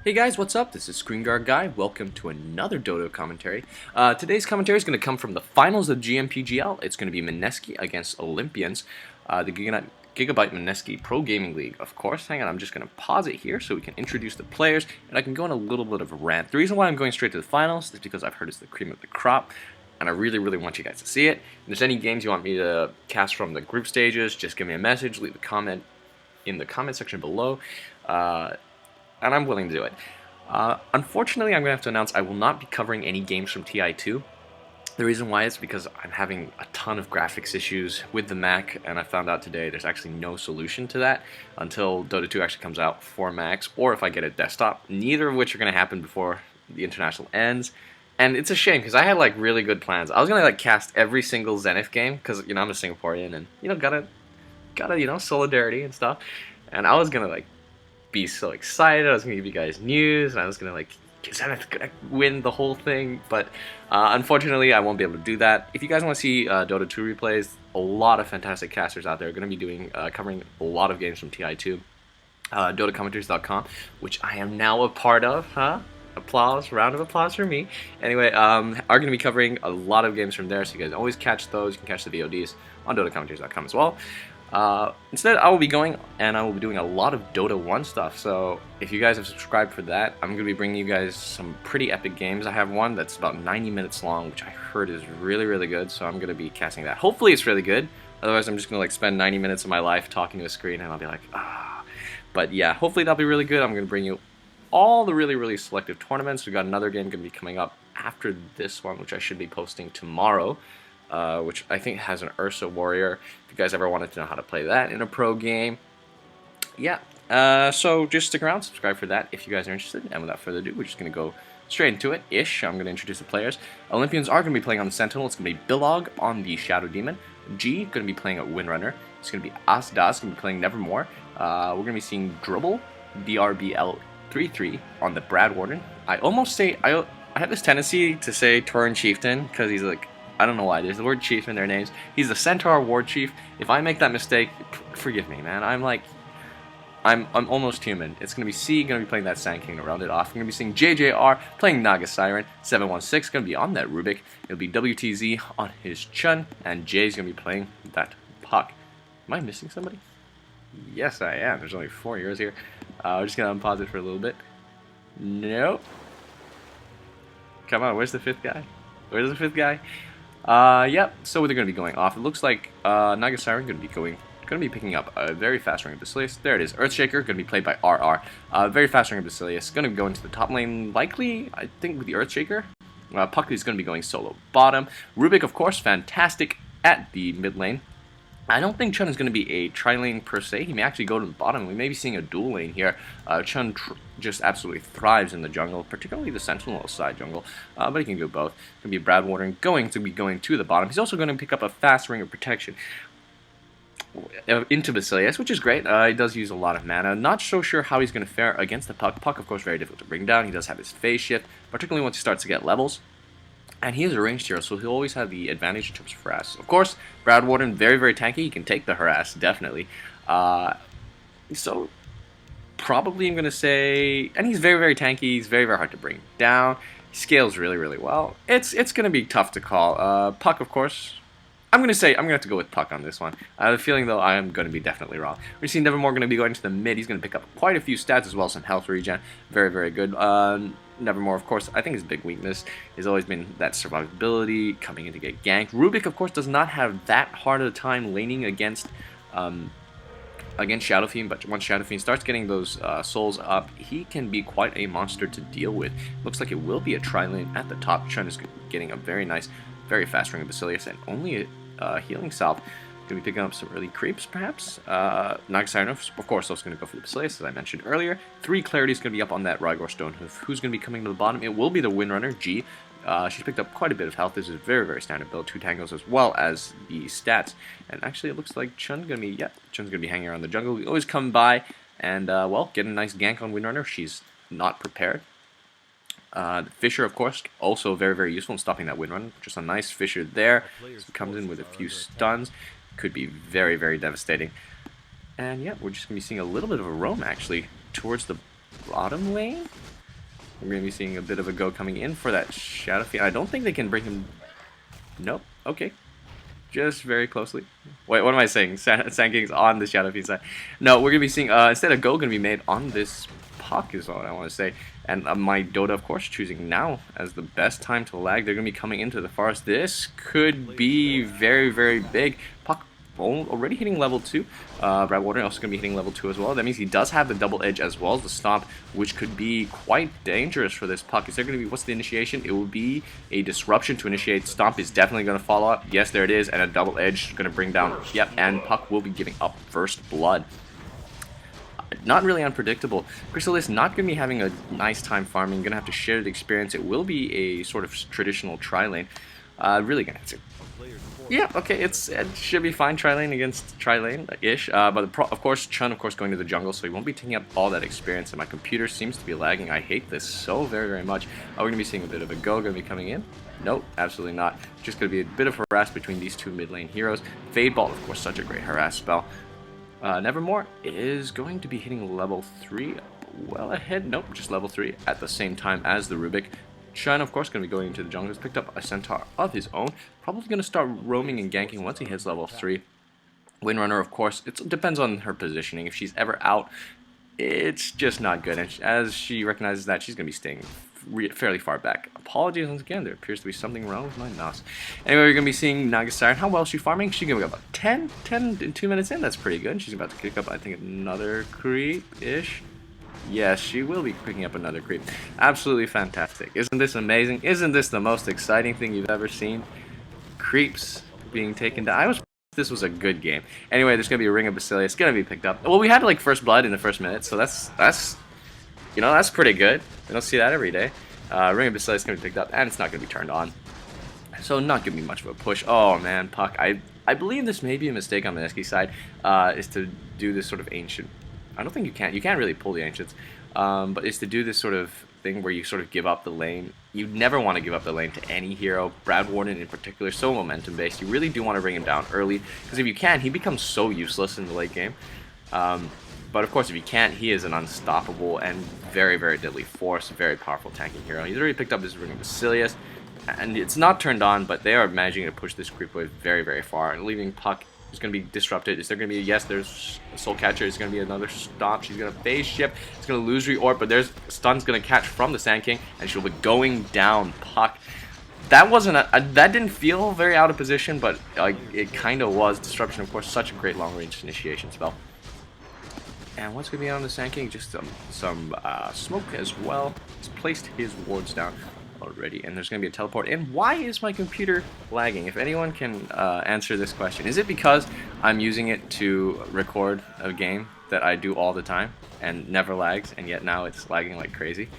Hey guys, what's up? This is ScreenguardGuy. Welcome to another DotA commentary. Today's commentary is going to come from the finals of GMPGL. It's going to be Mineski against Olympians. The Gigabyte Mineski Pro Gaming League, of course. Hang on, I'm just going to pause it here so we can introduce the players, and I can go on a little bit of a rant. The reason why I'm going straight to the finals is because I've heard it's the cream of the crop, and I really want you guys to see it. If there's any games you want me to cast from the group stages, just give me a message, leave a comment in the comment section below. And I'm willing to do it. Unfortunately, I'm going to have to announce I will not be covering any games from TI2. The reason why is because I'm having a ton of graphics issues with the Mac, and I found out today there's actually no solution to that until Dota 2 actually comes out for Macs, or if I get a desktop, neither of which are going to happen before the international ends. And it's a shame, because I had like really good plans. I was going to like cast every single Zenith game, because I'm a Singaporean, and gotta solidarity and stuff. And I was going to like be so excited. I was gonna give you guys news, and I was gonna like Zenith gonna win the whole thing, but unfortunately I won't be able to do that. If you guys want to see Dota 2 replays, a lot of fantastic casters out there are gonna be doing covering a lot of games from TI2. DotaCommenters.com, which I am now a part of, Applause, round of applause for me. Anyway, are going to be covering a lot of games from there, so you guys always catch those. You can catch the VODs on DotaCommenters.com as well. Instead, I will be going and I will be doing a lot of Dota 1 stuff, so if you guys have subscribed for that, I'm going to be bringing you guys some pretty epic games. I have one that's about 90 minutes long, which I heard is really good, so I'm going to be casting that. Hopefully it's really good, otherwise I'm just going to like spend 90 minutes of my life talking to a screen and I'll be like, ah. But yeah, hopefully that'll be really good. I'm going to bring you all the really selective tournaments. We've got another game going to be coming up after this one, which I should be posting tomorrow. Which I think has an Ursa Warrior. If you guys ever wanted to know how to play that in a pro game, yeah. So just stick around, subscribe for that if you guys are interested. And without further ado, we're just going to go straight into it. I'm going to introduce the players. Olympians are going to be playing on the Sentinel. It's going to be Bilog on the Shadow Demon. G going to be playing at Windrunner. It's going to be Asdas going to be playing Nevermore. We're going to be seeing Dribble, DRBL33 on the Brad Warden. I almost say, I have this tendency to say Tauren Chieftain because he's like, I don't know why, there's the word chief in their names. He's the Centaur War Chief. If I make that mistake, forgive me, man. I'm almost human. It's going to be C, going to be playing that Sand King to round it off. I'm going to be seeing JJR playing Naga Siren. 716 going to be on that Rubik. It'll be WTZ on his Chun, and Jay's going to be playing that Puck. Am I missing somebody? Yes, I am. There's only 4 heroes here. We're just going to unpause it for a little bit. Nope. Come on, where's the fifth guy? Where's the fifth guy? Yep, so they're going to be going off. It looks like Naga Siren going to be picking up a very fast ring of Basilius. There it is. Earthshaker going to be played by RR. Very fast ring of Basilius. Going to go into the top lane, likely, I think, with the Earthshaker. Puck is going to be going solo bottom. Rubik, of course, fantastic at the mid lane. I don't think Chun is going to be a tri-lane per se. He may actually go to the bottom. We may be seeing a dual lane here. Chun just absolutely thrives in the jungle, particularly the Sentinel side jungle, but he can do both. It's going to be Brad Warden going to the bottom. He's also going to pick up a fast ring of protection into Basilius, which is great. He does use a lot of mana. Not so sure how he's going to fare against the Puck. Puck, of course, very difficult to bring down. He does have his phase shift, particularly once he starts to get levels. And he is a ranged hero, so he'll always have the advantage in terms of harass. Of course, Brad Warden, very tanky. He can take the harass, definitely. So, probably I'm going to say... And he's very tanky. He's very hard to bring down. He scales really well. It's going to be tough to call. Puck, of course... I'm going to have to go with Puck on this one. I have a feeling, though, I am going to be definitely wrong. We're seeing Nevermore going to be going to the mid. He's going to pick up quite a few stats as well as some health regen. Very good. Nevermore, of course, I think his big weakness has always been that survivability, coming in to get ganked. Rubik, of course, does not have that hard of a time laning against Shadow Fiend, but once Shadow Fiend starts getting those souls up, he can be quite a monster to deal with. Looks like it will be a tri-lane at the top. Chun is getting a very fast ring of Basilius, and only a healing salve. Going to be picking up some early creeps, perhaps. Naga Siren, of course, also going to go for the Basilius, as I mentioned earlier. 3 Clarity is going to be up on that Rygor Stonehoof. Who's going to be coming to the bottom? It will be the Windrunner, G. She's picked up quite a bit of health. This is very standard build. 2 tangos as well as the stats. And actually, it looks like Chun's going to be hanging around the jungle. We always come by and, well, get a nice gank on Windrunner. She's not prepared. Fisher, of course, also very useful in stopping that Windrunner. Just a nice Fisher there. Comes in with a few stuns. Could be very devastating. And yeah, we're just going to be seeing a little bit of a roam, actually, towards the bottom lane. We're going to be seeing a bit of a go coming in for that Shadow Fiend. I don't think they can bring him... Nope. Okay. Just very closely. Wait, what am I saying? Sand King's on the Shadow Fiend side. No, we're going to be seeing, instead of go going to be made on this Puck is what I want to say. And my DotA, of course, choosing now as the best time to lag. They're going to be coming into the forest. This could be very, very big. Puck already hitting level 2. Brad Warden also going to be hitting level 2 as well. That means he does have the double edge as well as the stomp, which could be quite dangerous for this Puck. Is there going to be, what's the initiation? It will be a disruption to initiate. Stomp is definitely going to follow up. Yes, there it is. And a double edge going to bring down. Yep, and Puck will be giving up first blood. Not really unpredictable. Chrysalis not going to be having a nice time farming. Going to have to share the experience. It will be a sort of traditional tri-lane. Really going to have to... Yeah, okay, it should be fine tri-lane against tri-lane-ish. But of course, Chun, of course, going to the jungle, so he won't be taking up all that experience. And my computer seems to be lagging. I hate this so very, very much. We're going to be seeing a bit of a go. Going to be coming in. Nope, absolutely not. Just going to be a bit of harass between these two mid lane heroes. Fade Ball, of course, such a great harass spell. Nevermore is going to be hitting level 3 well ahead. Nope, just level 3 at the same time as the Rubik. Chun, of course, going to be going into the jungle. He's picked up a Centaur of his own. Probably going to start roaming and ganking once he hits level 3. Windrunner, of course, it depends on her positioning. If she's ever out, it's just not good. And as she recognizes that, she's going to be staying fairly far back. Apologies once again, there appears to be something wrong with my mouse. Anyway, we're going to be seeing Naga Siren. How well is she farming? She's going to go about 10 and 2 minutes in. That's pretty good. She's about to kick up, I think, another creep-ish. Yes, she will be picking up another creep. Absolutely fantastic. Isn't this amazing? Isn't this the most exciting thing you've ever seen? Creeps being taken down. This was a good game. Anyway, there's going to be a Ring of Basilia. It's going to be picked up. Well, we had like first blood in the first minute, so that's you know, that's pretty good. We don't see that every day. Ring of Basilia is going to be picked up, and it's not going to be turned on. So not going to be much of a push. Oh, man, Puck. I believe this may be a mistake on Mineski's side, is to do this sort of ancient... I don't think you can. You can't really pull the ancients, but it's to do this sort of thing where you sort of give up the lane. You never want to give up the lane to any hero. Brad Warden in particular, so momentum based. You really do want to bring him down early, because if you can, he becomes so useless in the late game. But of course, if you can't, he is an unstoppable and very, very deadly force, very powerful tanking hero. He's already picked up his Ring of Basilius, and it's not turned on, but they are managing to push this creep wave very, very far, and leaving Puck is going to be disrupted. Is there going to be, yes, there's a Soul Catcher. It's going to be another stop. She's going to phase shift. It's going to lose reorb, but there's stun's going to catch from the Sand King, and she'll be going down. Puck. That wasn't that didn't feel very out of position, but like it kind of was. Disruption, of course, such a great long-range initiation spell. And what's going to be on the Sand King? Just some smoke as well. He's placed his wards down already, and there's going to be a teleport. And why is my computer lagging? If anyone can answer this question. Is it because I'm using it to record a game that I do all the time and never lags, and yet now it's lagging like crazy?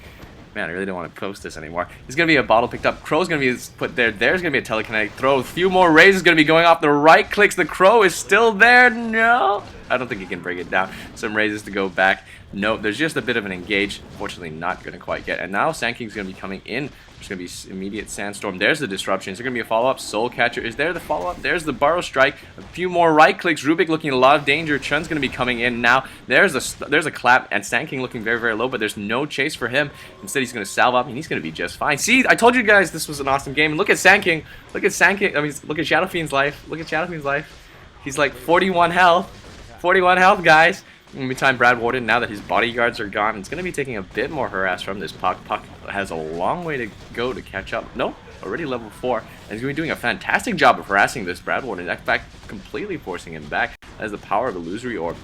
Man, I really don't want to post this anymore. There's going to be a bottle picked up. Crow's going to be put there. There's going to be a telekinetic throw. A few more rays is going to be going off. The right clicks. The Crow is still there. No. I don't think he can bring it down. Some raises to go back. No, there's just a bit of an engage. Fortunately, not going to quite get. And now Sand King's going to be coming in. There's going to be immediate Sandstorm. There's the disruption. Is there going to be a follow-up? Soul Catcher. Is there the follow-up? There's the Burrow Strike. A few more right clicks. Rubik looking in a lot of danger. Chun's going to be coming in now. There's a clap. And Sand King looking very, very low, but there's no chase for him. Instead, he's going to salve up, and he's going to be just fine. See, I told you guys this was an awesome game. And look at Sand King. Look at Sand King. I mean, look at Shadow Fiend's life. Look at Shadow Fiend's life. He's like 41 health. 41 health, guys. In the meantime, Brad Warden, now that his bodyguards are gone, it's going to be taking a bit more harass from this Puck. Puck has a long way to go to catch up. No, already level 4. And he's going to be doing a fantastic job of harassing this Brad Warden. In fact, completely forcing him back. That is the power of Illusory Orb.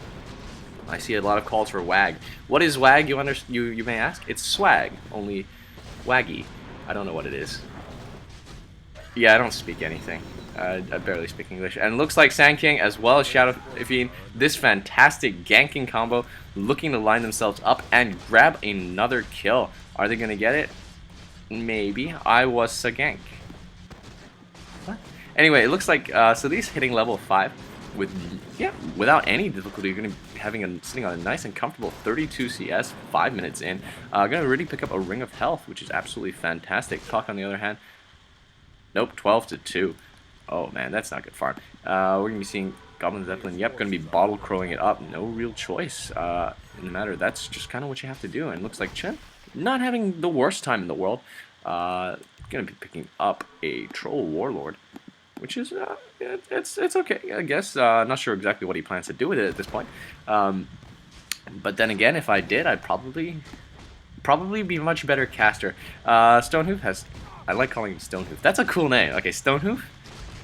I see a lot of calls for WAG. What is WAG, you may ask? It's swag, only waggy. I don't know what it is. Yeah, I don't speak anything. I barely speak English. And it looks like Sand King as well as Shadow Fiend, this fantastic ganking combo, looking to line themselves up and grab another kill. Are they going to get it? Maybe. I was a gank. What? Anyway, it looks like Solis hitting level 5 without any difficulty. You're going to be sitting on a nice and comfortable 32 CS, 5 minutes in. Going to really pick up a Ring of Health, which is absolutely fantastic. Puck, on the other hand, nope, 12 to 2. Oh man, that's not good farm. We're going to be seeing Goblin Zeppelin, yep, going to be bottle crowing it up. No real choice in the matter. That's just kind of what you have to do. And it looks like Chen not having the worst time in the world. Going to be picking up a Troll Warlord, which is, it's okay, I guess. Not sure exactly what he plans to do with it at this point. But then again, if I did, I'd probably be a much better caster. Stonehoof has, I like calling him Stonehoof. That's a cool name. Okay, Stonehoof.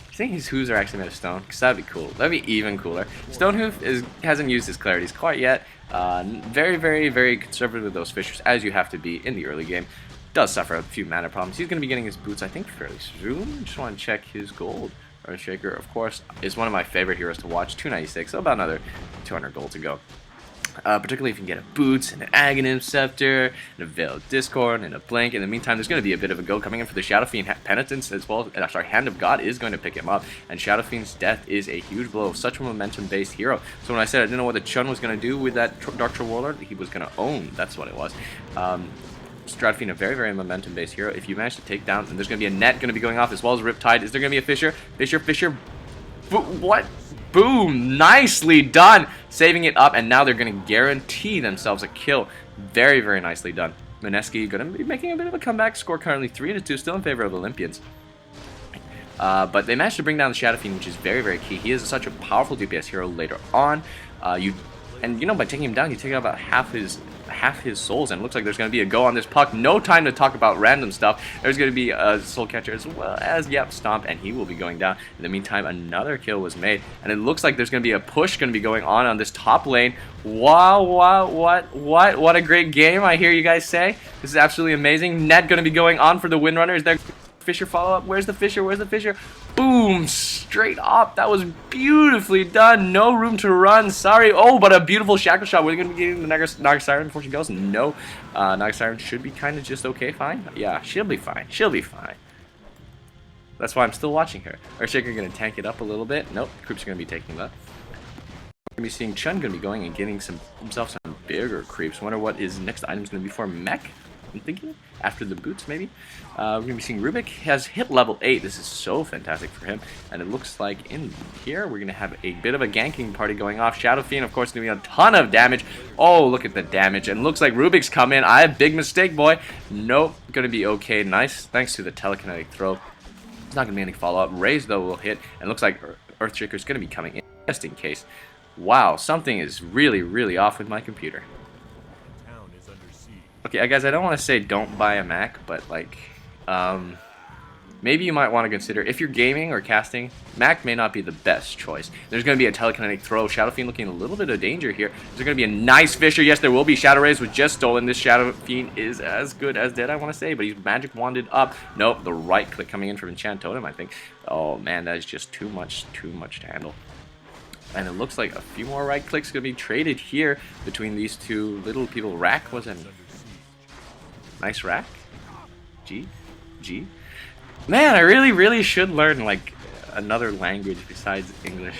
I think his hooves are actually made of stone, because that'd be cool. That'd be even cooler. Stonehoof hasn't used his clarities quite yet. Very, very, very conservative with those fishers, as you have to be in the early game. Does suffer a few mana problems. He's going to be getting his boots, I think, fairly soon. Just want to check his gold. Earthshaker, of course, is one of my favorite heroes to watch. 296, so about another 200 gold to go. Particularly if you can get a Boots and an Aghanim Scepter, and a Veiled Discord, and a Blink. In the meantime, there's going to be a bit of a go coming in for the Shadow Fiend Penitence as well. Sorry, Hand of God is going to pick him up, and Shadow Fiend's death is a huge blow. Such a momentum-based hero. So when I said I didn't know what the Chun was going to do with that Dark Troll Warlord, he was going to own. That's what it was. Shadow Fiend, a very, very momentum-based hero. If you manage to take down, and there's going to be a net going to be going off as well as Riptide. Is there going to be a Fisher? Fisher. What? Boom! Nicely done! Saving it up, and now they're going to guarantee themselves a kill. Very, very nicely done. Mineski going to be making a bit of a comeback. Score currently 3-2, still in favor of Olympians. But they managed to bring down the Shadow Fiend, which is very, very key. He is such a powerful DPS hero later on. By taking him down, you take out about half his souls, and it looks like there's going to be a go on this puck. No time to talk about random stuff. There's going to be a soul catcher as well as, yep, Stomp, and he will be going down. In the meantime, another kill was made, and it looks like there's going to be a push going to be going on this top lane. Wow, what a great game, I hear you guys say. This is absolutely amazing. Net going to be going on for the Windrunner. Is there Fisher follow-up? Where's the Fisher? Boom! Straight up. That was beautifully done. No room to run. Sorry. Oh, but a beautiful shackle shot. We're going to be getting the Naga Siren before she goes. No. Naga Siren should be kind of just okay, fine. Yeah, she'll be fine. That's why I'm still watching her. Earthshaker going to tank it up a little bit. Nope. Creeps are going to be taking that. We're going to be seeing Chun going to be going and getting himself some bigger creeps. Wonder what his next item is going to be for mech. I'm thinking after the boots, maybe. We're going to be seeing Rubik has hit level 8. This is so fantastic for him. And it looks like in here we're going to have a bit of a ganking party going off. Shadow Fiend, of course, going to be a ton of damage. Oh, look at the damage. And it looks like Rubik's come in. I have big mistake, boy. Nope. Going to be okay. Nice. Thanks to the telekinetic throw. It's not going to be any follow-up. Raise, though, will hit. And it looks like Earthshaker is going to be coming in just in case. Wow, something is really, really off with my computer. Okay, guys, I don't want to say don't buy a Mac, but like, maybe you might want to consider, if you're gaming or casting, Mac may not be the best choice. There's going to be a telekinetic throw. Shadow Fiend looking a little bit of danger here. There's going to be a nice Fisher. Yes, there will be. Shadow Rays was just stolen. This Shadow Fiend is as good as dead, I want to say, but he's magic wanded up. Nope, the right click coming in from Enchant Totem, I think. Oh, man, that is just too much to handle. And it looks like a few more right clicks going to be traded here between these two little people. Rack was in. Nice rack. G. Man, I really should learn like another language besides English.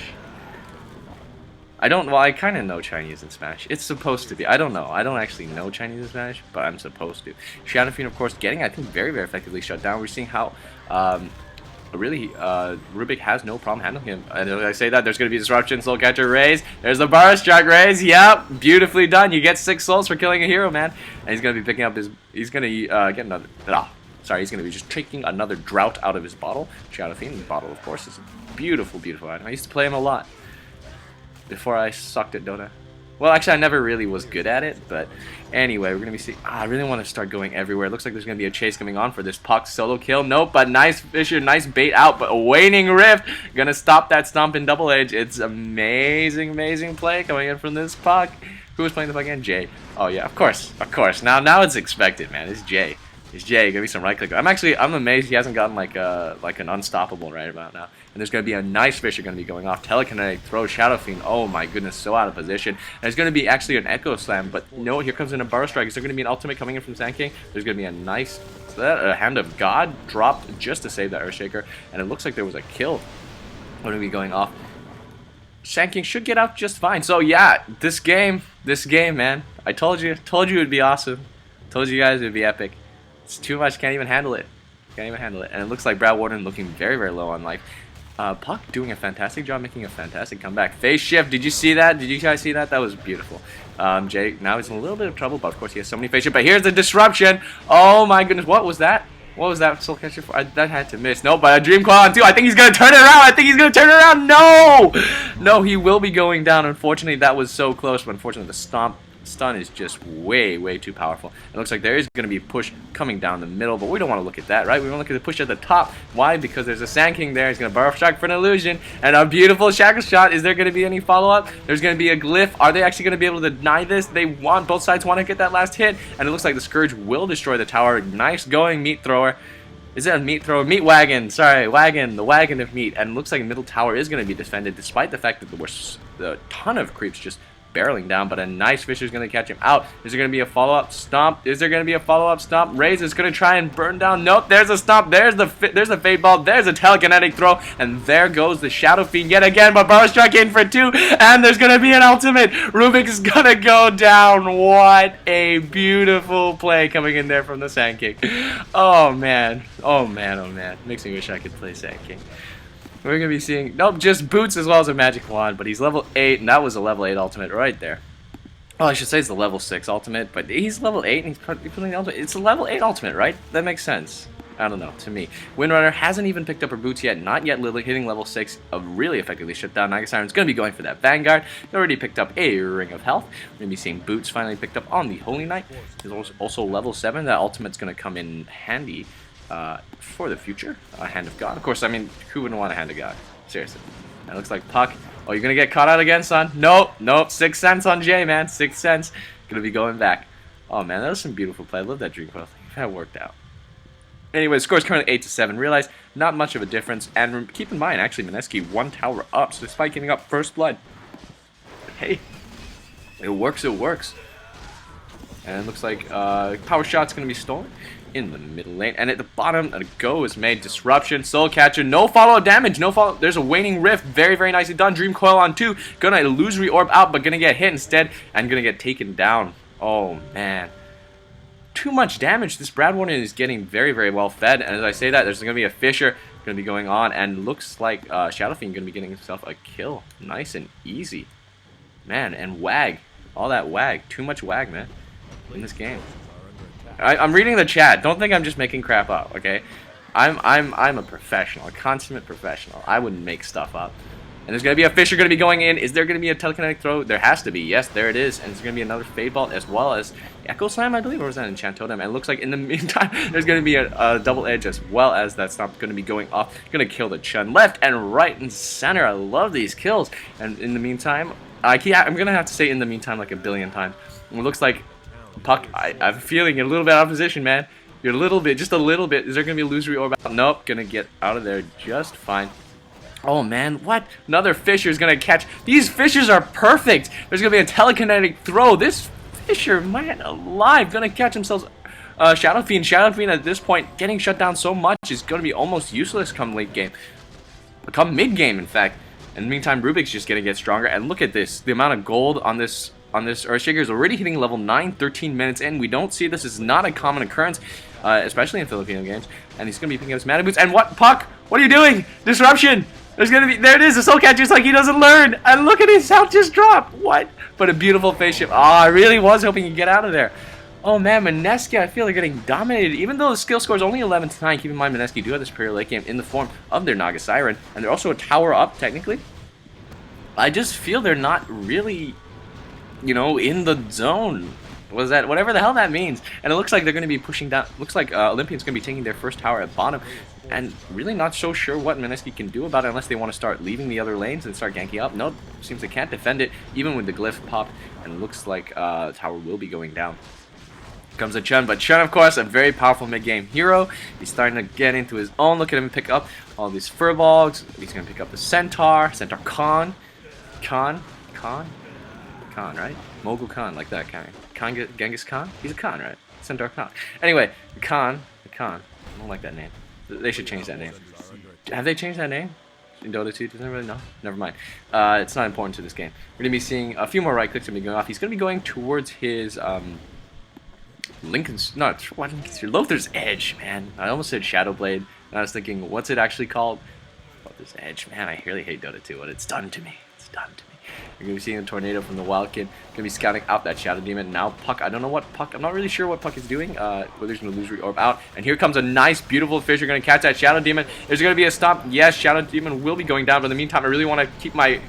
I kind of know Chinese and Spanish. It's supposed to be. I don't know. I don't actually know Chinese and Spanish, but I'm supposed to. Shadow Fiend, of course, getting, I think, very, very effectively shut down. We're seeing how Rubik has no problem handling him. And as I say that, there's going to be disruption, soul catcher raise. There's the bar strike raise. Yep, beautifully done. You get 6 souls for killing a hero, man. And he's going to be picking up his. He's going to get another. He's going to be just taking another drought out of his bottle. Shadow Fiend, the bottle, of course, is a beautiful, beautiful item. I used to play him a lot before I sucked at DotA. Well, actually, I never really was good at it, but anyway, we're going to be seeing... I really want to start going everywhere. It looks like there's going to be a chase coming on for this puck solo kill. Nope, but nice Fisher, nice bait out, but a waning rift. Going to stop that stomp in double edge. It's amazing, amazing play coming in from this puck. Who was playing the puck again? Jay. Oh, yeah, of course. Now it's expected, man. It's Jay. It's Jay. Give me some right click. I'm amazed he hasn't gotten like an unstoppable right about now. And there's going to be a nice Fisher going to be going off. Telekinetic throw, Shadow Fiend. Oh my goodness, so out of position. And there's going to be actually an Echo Slam, but no, here comes in a Burrow Strike. Is there going to be an ultimate coming in from Sand King? There's going to be a nice Hand of God dropped just to save that Earthshaker. And it looks like there was a kill going to be going off. Sand King should get out just fine. So yeah, this game, man. I told you it would be awesome. Told you guys it would be epic. It's too much, can't even handle it. And it looks like Brad Warden looking very, very low on life. Puck doing a fantastic job, making a fantastic comeback. Phase shift, did you see that? Did you guys see that? That was beautiful. Jay, now he's in a little bit of trouble, but of course he has so many phase shift. But here's the disruption. Oh my goodness, what was that? What was that soul catcher for? That had to miss. No, but a dream coil on 2. I think he's going to turn it around. I think he's going to turn it around. No! No, he will be going down. Unfortunately, that was so close. But unfortunately, the stun is just way too powerful. It looks like there is going to be a push coming down the middle, but we don't want to look at that, right? We want to look at the push at the top. Why? Because there's a Sand King there. He's going to Burrow Strike for an illusion, and a beautiful Shackle Shot. Is there going to be any follow-up? There's going to be a Glyph. Are they actually going to be able to deny this? Both sides want to get that last hit, and it looks like the Scourge will destroy the tower. Nice going, Meat Thrower. Is it a meat thrower? Meat wagon. Sorry, wagon. The wagon of meat. And it looks like middle tower is going to be defended, despite the fact that there was a ton of creeps just barreling down, but a nice Fisher is going to catch him out. Is there going to be a follow-up stomp? Is there going to be a follow-up stomp? Raze is going to try and burn down. Nope, there's a stomp. There's the Fade Ball. There's a telekinetic throw, and there goes the Shadow Fiend yet again, but Burrow Strike in for 2, and there's going to be an ultimate. Rubik's going to go down. What a beautiful play coming in there from the Sand King. Oh, man. Oh, man. Oh, man. Makes me wish I could play Sand King. We're going to be seeing, nope, just boots as well as a magic wand, but he's level 8, and that was a level 8 ultimate right there. Well, I should say it's the level 6 ultimate, but he's level 8, and he's putting the ultimate. It's a level 8 ultimate, right? That makes sense. I don't know, to me. Windrunner hasn't even picked up her boots yet, not yet hitting level 6, really effectively shut down. Nagasiren's going to be going for that Vanguard. He already picked up a Ring of Health. We're going to be seeing boots finally picked up on the Holy Knight. He's also level 7. That ultimate's going to come in handy for the future. Hand of God. Of course, I mean, who wouldn't want a Hand of God? Seriously. That looks like Puck. Oh, you're going to get caught out again, son? Nope. 6 cents on Jay, man. 6 cents. Going to be going back. Oh, man, that was some beautiful play. I love that Dream Coil thing. That worked out. Anyway, the score's currently 8-7. Realize not much of a difference. And keep in mind, actually, Mineski 1 tower up. So despite getting up first blood, hey, it works, it works. And it looks like Power Shot's going to be stolen in the middle lane. And at the bottom, a go is made. Disruption, Soul Catcher, no follow-up damage. No follow. There's a Waning Rift. Very nicely done. Dream Coil on 2. Gonna Illusory Orb out, but gonna get hit instead. And gonna get taken down. Oh, man. Too much damage. This Brad Warden is getting very well fed. And as I say that, there's going to be a Fisher going to be going on. And looks like Shadow Fiend going to be getting himself a kill. Nice and easy. Man, and Wag. All that Wag. Too much Wag, man, in this game. I'm reading the chat. Don't think I'm just making crap up, okay? I'm a professional. A consummate professional. I wouldn't make stuff up. And there's going to be a Fisher going to be going in. Is there going to be a telekinetic throw? There has to be. Yes, there it is. And there's going to be another Fade Ball as well as Echo Slam, I believe, or was that Enchant Totem? And it looks like in the meantime, there's going to be a double edge as well as that stomp going to be going off. Going to kill the Chun left and right and center. I love these kills. And in the meantime, I'm going to have to say in the meantime like a billion times. It looks like Puck, I'm feeling a little bit out of position, man. You're a little bit, just a little bit. Is there going to be a Illusory Orb out? Nope. Going to get out of there just fine. Oh, man, what? Another Fisher is going to catch. These Fishers are perfect. There's going to be a telekinetic throw. This Fisher, man, alive, going to catch himself. Shadow Fiend. Shadow Fiend at this point getting shut down so much is going to be almost useless come late game. Come mid game, in fact. In the meantime, Rubik's just going to get stronger. And look at this. The amount of gold on this Earthshaker is already hitting level 9, 13 minutes in. We don't see this. This is not a common occurrence, especially in Filipino games. And he's going to be picking up his Mana Boots. And what? Puck, what are you doing? Disruption. There's going to be, there it is, the Soul Catcher, just like he doesn't learn. And look at his health just drop. What? But a beautiful face shift. Oh, I really was hoping he'd get out of there. Oh, man, Mineski, I feel like getting dominated. Even though the skill score is only 11-9, keep in mind Mineski do have this superior late game in the form of their Naga Siren. And they're also a tower up, technically. I just feel they're not really, you know, in the zone. Was that whatever the hell that means? And it looks like they're going to be pushing down. Looks like Olympians going to be taking their first tower at bottom, and really not so sure what Mineski can do about it unless they want to start leaving the other lanes and start ganking up. No, seems they can't defend it even with the glyph pop, and it looks like tower will be going down. Comes a Chun, but Chun, of course, a very powerful mid-game hero. He's starting to get into his own. Look at him pick up all these Furbolgs. He's going to pick up the Centaur Khan, right? Mogul Khan, like that kind of. Genghis Khan? He's a Khan, right? Centaur Khan. Anyway, the Khan. I don't like that name. They should change that name. Have they changed that name in Dota 2? Does anybody know? Never mind. It's not important to this game. We're going to be seeing a few more right clicks going to be going off. He's going to be going towards his Lothar's Edge, man. I almost said Shadow Blade, and I was thinking, what's it actually called? about this edge. Man, I really hate Dota 2. What it's done to me. It's done to me. You're going to be seeing a tornado from the Wild Kid. Going to be scouting out that Shadow Demon. Now Puck, I don't know what Puck, I'm not really sure what Puck is doing. Whether he's going to lose Orb out. And here comes a nice, beautiful fish. You're going to catch that Shadow Demon. There's going to be a stomp. Yes, Shadow Demon will be going down. But in the meantime, I really want to keep my...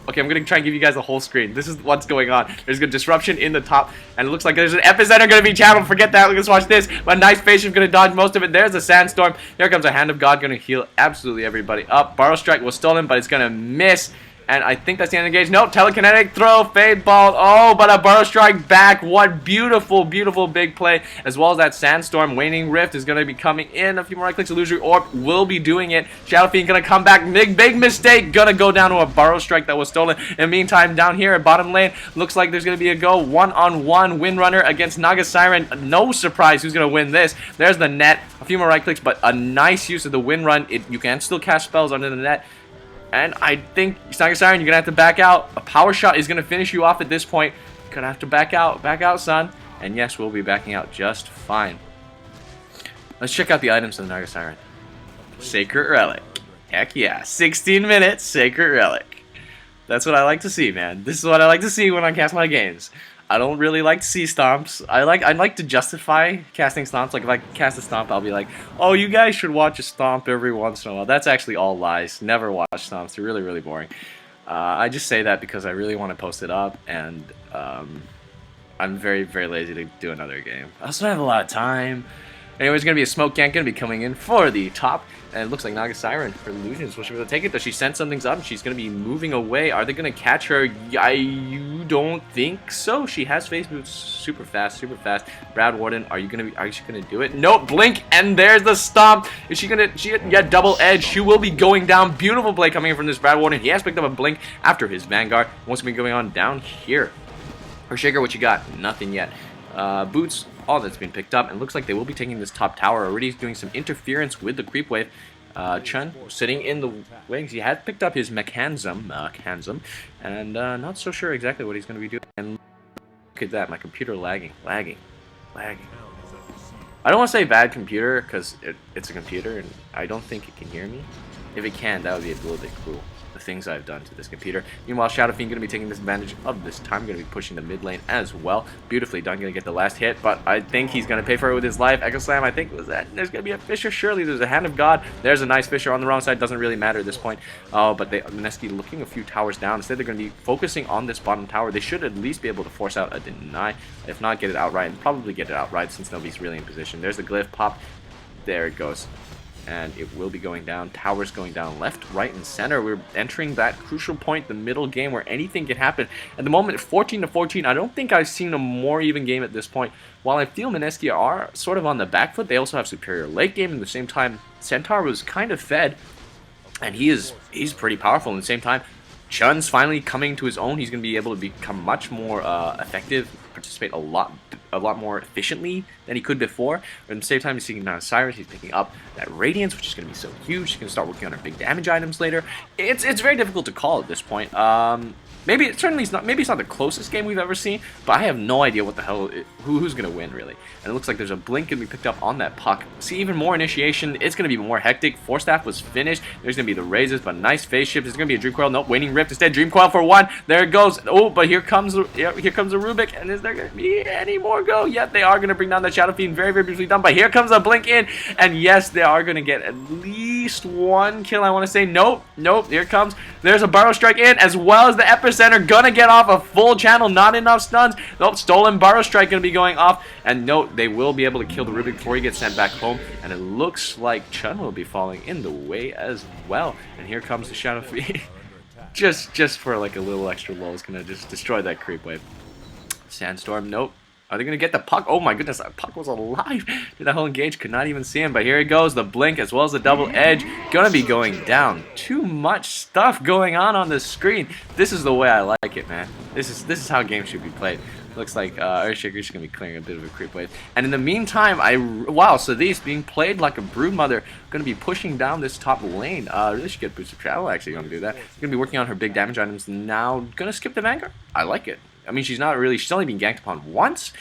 Okay, I'm going to try and give you guys the whole screen. This is what's going on. There's a disruption in the top, and it looks like there's an epicenter going to be channeled. Forget that. Let's watch this. My nice face is going to dodge most of it. There's a sandstorm. Here comes a Hand of God, going to heal absolutely everybody up. Borrow Strike was stolen, but it's going to miss. And I think that's the end of the engage. No, telekinetic throw, fade ball. Oh, but a Burrow Strike back. What beautiful, beautiful big play. As well as that Sandstorm. Waning Rift is going to be coming in. A few more right clicks. Illusory Orb will be doing it. Shadow Fiend going to come back. Big mistake. Going to go down to a Burrow Strike that was stolen. In the meantime, down here at bottom lane, looks like there's going to be a go one-on-one Windrunner against Naga Siren. No surprise who's going to win this. There's the net. A few more right clicks, but a nice use of the Wind Run. You can still cast spells under the net. And I think, Naga Siren, you're going to have to back out. A power shot is going to finish you off at this point. You're going to have to back out. Back out, son. And yes, we'll be backing out just fine. Let's check out the items of the Naga Siren. Sacred Relic. Heck yeah. 16 minutes, Sacred Relic. That's what I like to see, man. This is what I like to see when I cast my games. I don't really like to see stomps. I like to justify casting stomps. Like if I cast a stomp, I'll be like, oh, you guys should watch a stomp every once in a while. That's actually all lies. Never watch stomps. They're really, really boring. I just say that because I really want to post it up, and I'm very, very lazy to do another game. I also don't have a lot of time. Anyways, going to be a Smoke Gank going to be coming in for the top. And it looks like Naga Siren for Illusions. Will she be able to take it? Does she sense something's up? She's going to be moving away. Are they going to catch her? You don't think so. She has face moves super fast, super fast. Brad Warden, are you going to do it? Nope, blink, and there's the stomp. Is she going to, yeah, double edge. She will be going down. Beautiful play coming in from this Brad Warden. He has picked up a blink after his Vanguard. What's going to be going on down here? Her Shaker, what you got? Nothing yet. Boots, all that's been picked up, and looks like they will be taking this top tower. Already doing some interference with the creep wave. Chun sitting in the wings. He had picked up his mechanism, and not so sure exactly what he's going to be doing. And look at that, my computer lagging. I don't want to say bad computer because it's a computer, and I don't think it can hear me. If it can, that would be a little bit cruel. The things I've done to this computer. Meanwhile, Shadow Fiend going to be taking disadvantage of this time. Going to be pushing the mid lane as well. Beautifully done. Going to get the last hit, but I think he's going to pay for it with his life. Echo Slam, I think was that. There's going to be a Fisher. Surely there's a Hand of God. There's a nice Fisher on the wrong side. Doesn't really matter at this point. Oh, but Mineski looking a few towers down. Instead, they're going to be focusing on this bottom tower. They should at least be able to force out a deny. If not, get it outright. And probably get it outright since nobody's really in position. There's the glyph pop. There it goes. And it will be going down. Towers going down left, right, and center. We're entering that crucial point, the middle game, where anything can happen. At the moment, 14-14, I don't think I've seen a more even game at this point. While I feel Mineski are sort of on the back foot, they also have superior late game. At the same time, Centaur was kind of fed, and he's pretty powerful. At the same time, Chun's finally coming to his own. He's going to be able to become much more effective, participate a lot more efficiently than he could before. But at the same time, he's seeing Naga Siren. He's picking up that Radiance, which is going to be so huge. He's going to start working on her big damage items later. It's very difficult to call at this point. Maybe it's not the closest game we've ever seen, but I have no idea what the hell who's going to win really. And it looks like there's a blink going to be picked up on that Puck. See, even more initiation. It's going to be more hectic. Force Staff was finished. There's going to be the raises, but nice phase shift. There's going to be a Dream Coil. Nope, Waning Rift instead. Dream Coil for one. There it goes. Oh, but here comes the Rubik. And is there going to be any more go? Yep, they are going to bring down the Shadow Fiend. Very, very beautifully done. But here comes a blink in. And yes, they are going to get at least one kill, I want to say. Nope. Here comes. There's a Burrow Strike in, as well as the Epicenter. Gonna get off a full channel. Not enough stuns. Nope, stolen Burrow Strike going to be going off. And note, they will be able to kill the Rubik before he gets sent back home. And it looks like Chun will be falling in the way as well. And here comes the Shadow Fiend. just for like a little extra lull, is going to just destroy that creep wave. Sandstorm, nope. Are they going to get the Puck? Oh my goodness, that Puck was alive. Did that whole engage, could not even see him. But here it goes, the blink as well as the double edge. Going to be going down. Too much stuff going on the screen. This is the way I like it, man. This is how games should be played. Looks like Earthshaker's going to be clearing a bit of a creep wave. And in the meantime, wow, so these being played like a Broodmother, going to be pushing down this top lane. Really should get Boost of Travel, actually, going to do that. Going to be working on her big damage items now. Going to skip the Vanguard. I like it. I mean, she's only been ganked upon once.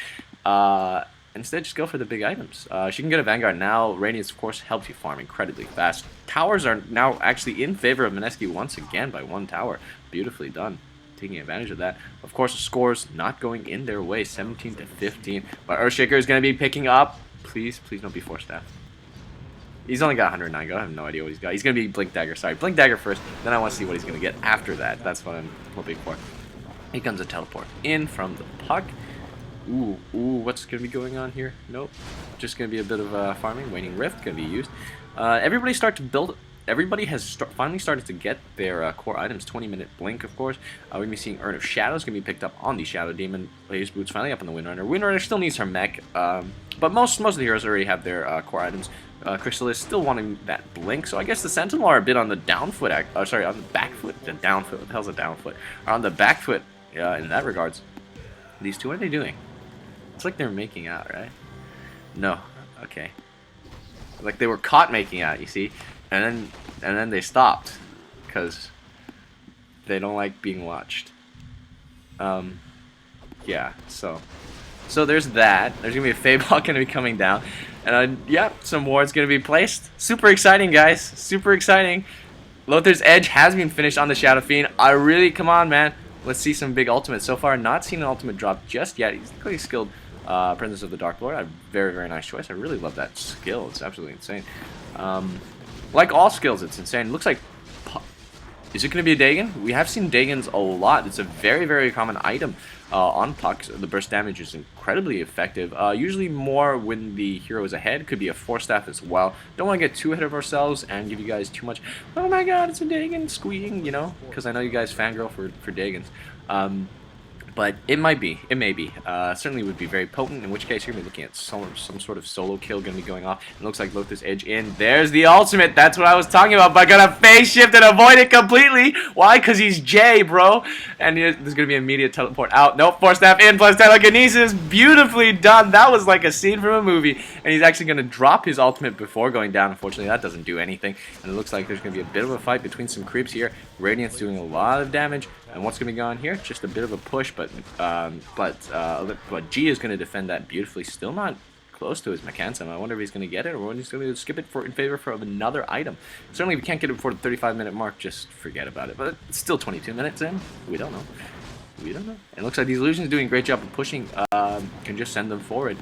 instead just go for the big items. She can get a Vanguard now. Radiance, of course, helps you farm incredibly fast. Towers are now actually in favor of Mineski once again by 1 tower. Beautifully done. Taking advantage of that. Of course, the scores not going in their way, 17 to 15. But Earthshaker is going to be picking up. Please don't be Force Staff. He's only got 109 go. I have no idea what he's got. He's going to be Blink Dagger. Sorry, Blink Dagger first. Then I want to see what he's going to get after that. That's what I'm hoping for. Here comes a teleport in from the puck. Ooh, what's going to be going on here? Nope. Just going to be a bit of farming. Waning Rift going to be used. Everybody start to build. Everybody has finally started to get their core items. 20-minute Blink, of course. We're going to be seeing Urn of Shadows going to be picked up on the Shadow Demon. Blaze Boots finally up on the Windrunner. Windrunner still needs her mech, but most of the heroes already have their core items. Crystallis still wanting that Blink, so I guess the Sentinel are a bit on the down foot. Sorry, on the back foot. The down foot. What the hell's a down foot? Are on the back foot in that regards. These two, what are they doing? It's like they're making out, right? No. Okay. Like they were caught making out, you see? And then they stopped because they don't like being watched. Yeah, so there's that. There's gonna be a Feyblok gonna be coming down, and yeah, some wards gonna be placed. Super exciting, guys. Super exciting. Lothar's Edge has been finished on the Shadow Fiend. Come on, man. Let's see some big ultimates. So far, not seen an ultimate drop just yet. He's clearly skilled. Presence of the Dark Lord. A very, very nice choice. I really love that skill. It's absolutely insane. Like all skills, it's insane. It looks like... Is it going to be a Dagon? We have seen Dagons a lot. It's a very, very common item on pucks. The burst damage is incredibly effective. Usually more when the hero is ahead. Could be a Force Staff as well. Don't want to get too ahead of ourselves and give you guys too much, oh my god, it's a Dagon, squeeing, you know? Because I know you guys fangirl for Dagons. But it might be. It may be. Certainly would be very potent, in which case you're going to be looking at some sort of solo kill going to be going off. It looks like Lothar's Edge in. There's the ultimate. That's what I was talking about. But going to phase shift and avoid it completely. Why? Because he's Jay, bro. And there's going to be immediate teleport out. Nope. Force Staff in plus telekinesis. Beautifully done. That was like a scene from a movie. And he's actually going to drop his ultimate before going down. Unfortunately, that doesn't do anything. And it looks like there's going to be a bit of a fight between some creeps here. Radiant's doing a lot of damage. And what's going to be going on here? Just a bit of a push, but G is going to defend that beautifully. Still not close to his mechanism. I wonder if he's going to get it or when he's going to skip it in favor of another item. Certainly, if we can't get it before the 35-minute mark, just forget about it. But it's still 22 minutes in. We don't know. We don't know. It looks like these illusions are doing a great job of pushing. Can just send them forward.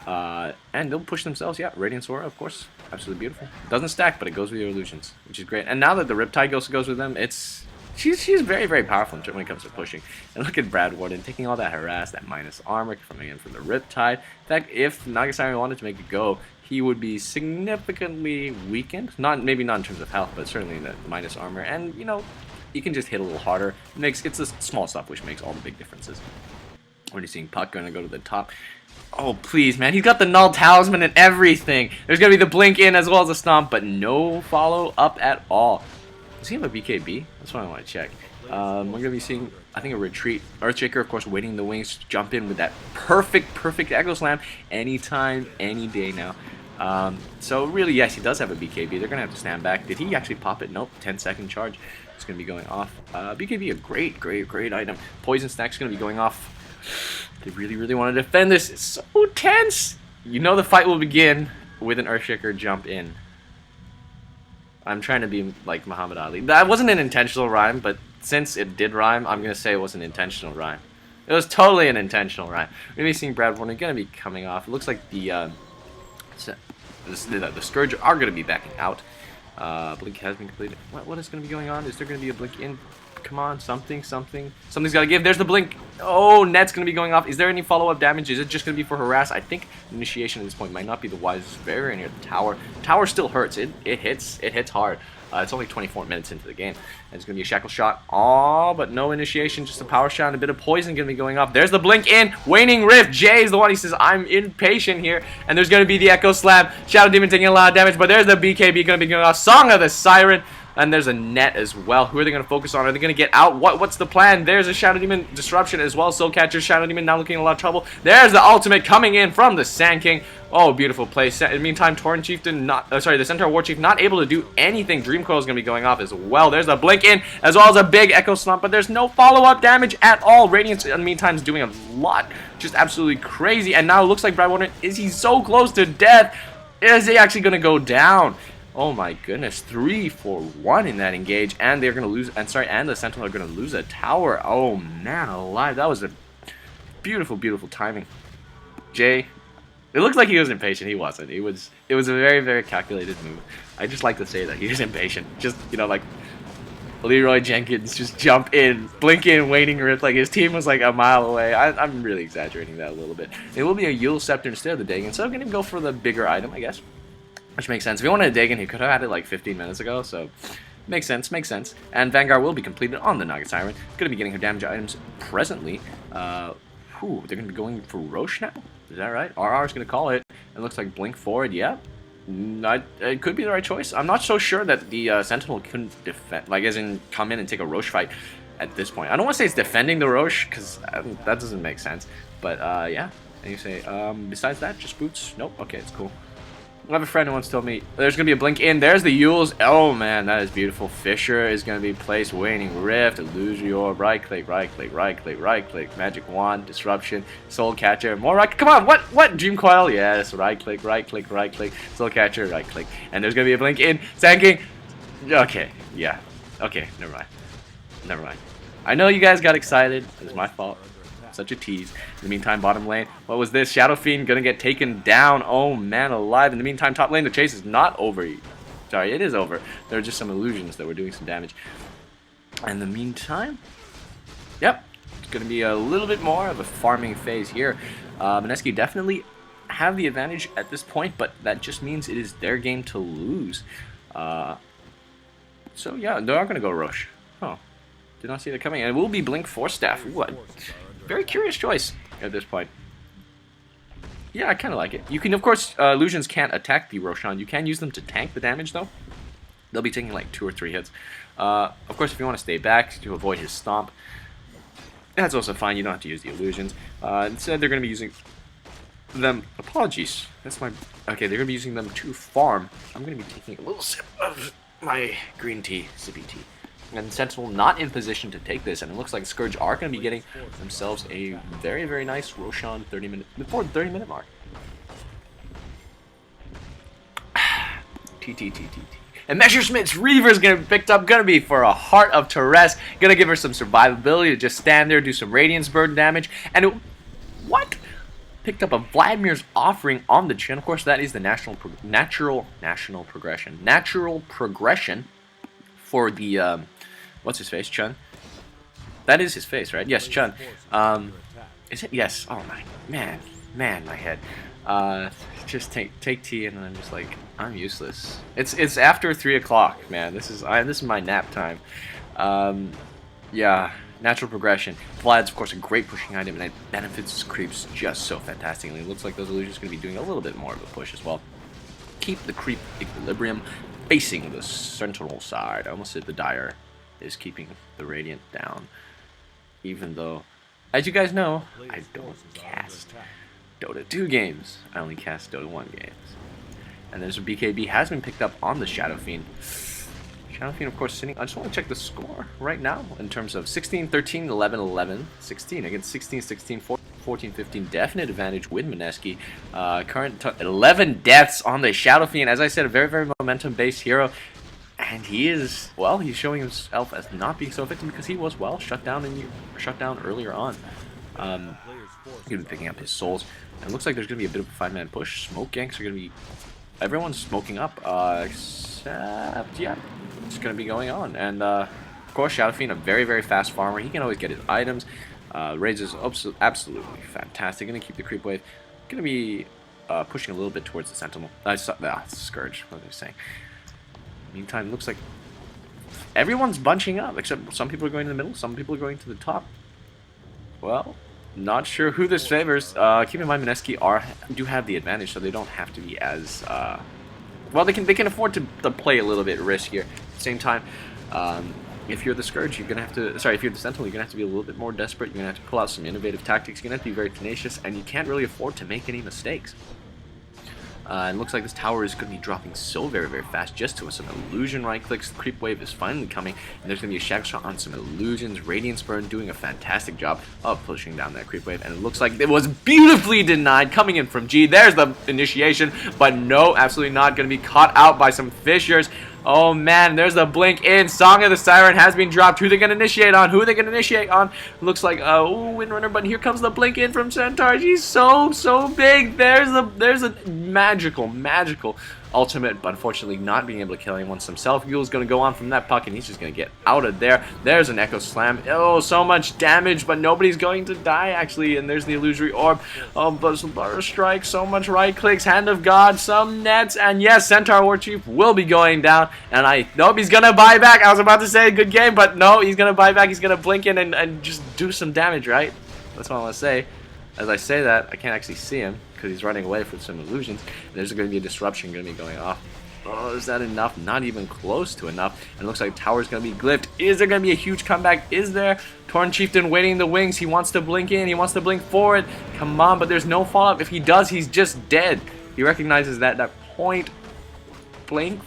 And they'll push themselves. Yeah, Radiant Aura, of course. Absolutely beautiful. Doesn't stack, but it goes with your illusions, which is great. And now that the Riptide goes with them, it's... She's very, very powerful when it comes to pushing. And look at Brad Warden taking all that harass, that minus armor coming in from the Riptide. In fact, if Nagasaki wanted to make it go, he would be significantly weakened. Maybe not in terms of health, but certainly in the minus armor. And, you know, you can just hit a little harder. It's the small stuff which makes all the big differences. What are you seeing? Puck going to go to the top. Oh, please, man. He's got the Null Talisman and everything. There's going to be the Blink in as well as the Stomp, but no follow-up at all. Does he have a BKB? That's what I want to check. We're going to be seeing, I think, a retreat. Earthshaker, of course, waiting the wings to jump in with that perfect Echo Slam anytime, any day now. So really, yes, he does have a BKB. They're going to have to stand back. Did he actually pop it? Nope. 10-second charge. It's going to be going off. BKB, a great item. Poison Stack's going to be going off. They really want to defend this. It's so tense. You know the fight will begin with an Earthshaker jump in. I'm trying to be like Muhammad Ali. That wasn't an intentional rhyme, but since it did rhyme, I'm going to say it was an intentional rhyme. It was totally an intentional rhyme. We're going to be seeing Brad Warner going to be coming off. It looks like the Scourge are going to be backing out. Blink has been completed. What is going to be going on? Is there going to be a Blink in? Come on, something's got to give. There's the Blink. Oh, Net's going to be going off. Is there any follow-up damage? Is it just going to be for harass? I think initiation at this point might not be the wisest. Very near the tower. Tower still hurts. It hits hard. It's only 24 minutes into the game. And it's going to be a shackle shot. Oh, but no initiation. Just a power shot and a bit of poison going to be going off. There's the Blink in. Waning Rift. Jay is the one. He says, I'm impatient here. And there's going to be the Echo Slam. Shadow Demon taking a lot of damage. But there's the BKB going to be going off. Song of the Siren. And there's a Net as well. Who are they going to focus on? Are they going to get out? What's the plan? There's a Shadow Demon disruption as well. Soul Catcher, Shadow Demon now looking in a lot of trouble. There's the ultimate coming in from the Sand King. Oh, beautiful play. In the meantime, Tauren Chieftain the Centaur War Chief not able to do anything. Dream Coil is going to be going off as well. There's a blink in, as well as a big Echo Slump, but there's no follow-up damage at all. Radiance, in the meantime, is doing a lot. Just absolutely crazy. And now it looks like Brightwater, is he so close to death? Is he actually going to go down? Oh my goodness, 3-for-1 in that engage, and they're going to lose, and the Sentinel are going to lose a tower. Oh man alive, that was a beautiful, beautiful timing. Jay, it looks like he was impatient. He wasn't. It was a very, very calculated move. I just like to say that he was impatient. Just, you know, like Leroy Jenkins just jump in, blink in, waiting rift, like his team was like a mile away. I'm really exaggerating that a little bit. It will be a Yule Scepter instead of the Dagon, so I'm going to go for the bigger item, I guess. Which makes sense. If he wanted a Dagon, he could have had it like 15 minutes ago, so makes sense, makes sense. And Vanguard will be completed on the Naga Siren. Going to be getting her damage items presently. They're going to be going for Roche now? Is that right? RR is going to call it. It looks like blink forward, yeah. It could be the right choice. I'm not so sure that the Sentinel couldn't defend, like as in come in and take a Roche fight at this point. I don't want to say it's defending the Roche, because that doesn't make sense. But yeah, and you say, besides that, just boots? Nope, okay, it's cool. I have a friend who once told me there's going to be a blink in. There's the Yules. Oh, man, that is beautiful. Fisher is going to be placed. Waning Rift. Illusion. Right click, right click, right click, right click. Magic Wand. Disruption. Soul Catcher. More right. Come on. What? Dream Coil. Yes. Right click, right click, right click. Soul Catcher. Right click. And there's going to be a blink in. Sand King. Okay. Yeah. Okay. Never mind. Never mind. I know you guys got excited. It was my fault. Such a tease. In the meantime, bottom lane, what was this? Shadow Fiend gonna get taken down. Oh man alive. In the meantime, top lane, the chase is not over. Sorry, it is over. There are just some illusions that were doing some damage. In the meantime, yep, it's gonna be a little bit more of a farming phase here. Mineski definitely have the advantage at this point, but that just means it is their game to lose. So yeah, they are gonna go Roche. Oh, did not see that coming. And it will be Blink Force Staff. What? Very curious choice at this point. Yeah, I kind of like it. You can, of course, illusions can't attack the Roshan. You can use them to tank the damage, though. They'll be taking like 2 or 3 hits. Of course, if you want to stay back to avoid his stomp, that's also fine. You don't have to use the illusions. Instead, they're going to be using them. Apologies. That's my. Okay, they're going to be using them to farm. I'm going to be taking a little sip of my green tea, sippy tea. And Sentinel not in position to take this, and it looks like Scourge are going to be getting themselves a very, very nice Roshan 30-minute, 30-minute mark. T. And Messerschmitt's Reaver is going to be picked up, going to be for a Heart of Teres, going to give her some survivability to just stand there, do some Radiance Burden damage, and what? Picked up a Vladimir's Offering on the chin. Of course, that is the natural progression for the what's his face, Chun? That is his face, right? Yes, Chun. Is it? Yes. Oh my man, my head. Just take tea, and I'm just like, I'm useless. It's after 3 o'clock, man. This is my nap time. Yeah, natural progression. Vlad's of course a great pushing item, and it benefits his creeps just so fantastically. It looks like those illusions are going to be doing a little bit more of a push as well. Keep the creep equilibrium facing the Sentinel side. I almost said the Dire is keeping the Radiant down, even though, as you guys know, I don't cast Dota 2 games. I only cast Dota 1 games. And there's a BKB has been picked up on the Shadow Fiend. Shadow Fiend, of course, sitting. I just want to check the score right now in terms of 16, 13, 11, 11, 16 against 16, 16, 14, 15. Definite advantage with Mineski. Current 11 deaths on the Shadow Fiend. As I said, a very, very momentum-based hero. And he is, well, he's showing himself as not being so effective because he was, well, shut down earlier on. He's going to be picking up his souls. And it looks like there's going to be a bit of a 5-man push. Smoke ganks are going to be, everyone's smoking up, except, yeah, it's going to be going on. And, of course, Shadow Fiend, a very, very fast farmer. He can always get his items. Raids is absolutely fantastic. Going to keep the creep wave. Going to be pushing a little bit towards the Sentinel. Scourge, what was I saying? Meantime, looks like everyone's bunching up, except some people are going to the middle, some people are going to the top. Well, not sure who this favors. Keep in mind, Mineski do have the advantage, so they don't have to be as well. They can afford to play a little bit riskier. At the same time, if you're the Scourge, you're gonna have to. Sorry, if you're the Sentinel, you're gonna have to be a little bit more desperate. You're gonna have to pull out some innovative tactics. You're gonna have to be very tenacious, and you can't really afford to make any mistakes. And looks like this tower is going to be dropping so very, very fast just to some illusion right clicks. The creep wave is finally coming, and there's going to be a shadow shot on some illusions. Radiance Burn doing a fantastic job of pushing down that creep wave, and it looks like it was beautifully denied coming in from G. There's the initiation, but no, absolutely not. Going to be caught out by some fissures. Oh man, there's the blink in. Song of the Siren has been dropped. Who they gonna initiate on? Who are they gonna initiate on? Looks like Windrunner, but here comes the blink in from Centaur. He's so big. There's a magical ultimate, but unfortunately not being able to kill anyone. Some self-fuel is going to go on from that puck, and he's just going to get out of there. There's an Echo Slam. Oh, so much damage, but nobody's going to die, actually. And there's the Illusory Orb. Oh, but some Butter Strike, so much right clicks, Hand of God, some nets, and yes, Centaur War Chief will be going down. And nope, he's going to buy back. I was about to say good game, but no, he's going to buy back. He's going to blink in and just do some damage, right? That's what I want to say. As I say that, I can't actually see him because he's running away from some illusions. There's going to be a disruption going to be going off. Oh, is that enough? Not even close to enough. And it looks like tower's going to be glyphed. Is there going to be a huge comeback? Is there? Torn Chieftain waiting in the wings. He wants to blink in. He wants to blink forward. Come on, but there's no follow-up. If he does, he's just dead. He recognizes that point. Blink